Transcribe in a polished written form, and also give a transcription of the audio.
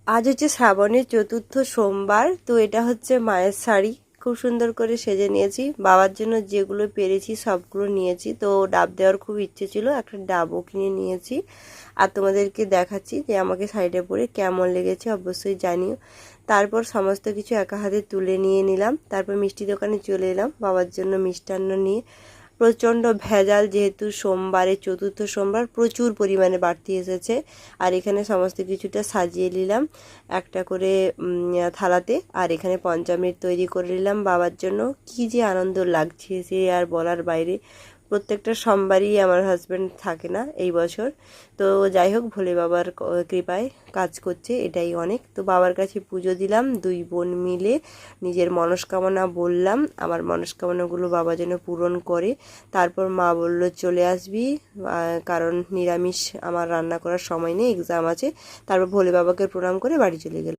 আজ হচ্ছে শ্রাবণের চতুর্থ সোমবার। তো এটা হচ্ছে মায়ের শাড়ি, খুব সুন্দর করে সেজে নিয়েছি। বাবার জন্য যেগুলো পেরেছি সবগুলো নিয়েছি। তো ডাব দেওয়ার খুব ইচ্ছে ছিল, একটা ডাবও কিনে নিয়েছি। আর তোমাদেরকে দেখাচ্ছি যে আমাকে শাড়িটা পরে কেমন লেগেছে, অবশ্যই জানিও। তারপর সমস্ত কিছু একা হাতে তুলে নিয়ে নিলাম। তারপর মিষ্টি দোকানে চলে এলাম বাবার জন্য মিষ্টান্ন নিয়ে। প্রচণ্ড ভেজাল, যেহেতু সোমবারে চতুর্থ সোমবার প্রচুর পরিমাণে বাড়তি এসেছে। আর এখানে সমস্ত কিছুটা সাজিয়ে নিলাম একটা করে থালাতে। আর এখানে পঞ্চামৃত তৈরি করে নিলাম বাবার জন্য। কি যে আনন্দ লাগছে সে আর বলার বাইরে। প্রত্যেকটা সোমবারই আমার হাজব্যান্ড থাকে না এই বছর। তো যাই হোক, ভোলে বাবার কৃপায় কাজ করছে, এটাই অনেক। তো বাবার কাছে পুজো দিলাম দুই বোন মিলে, নিজের মনস্কামনা বললাম, আমার মনস্কামনাগুলো বাবা যেন পূরণ করে। তারপর মা বলল চলে আসবি, কারণ নিরামিষ আমার রান্না করার সময় নেই, এক্সাম আছে। তারপর ভোলে বাবাকে প্রণাম করে বাড়ি চলে গেলাম।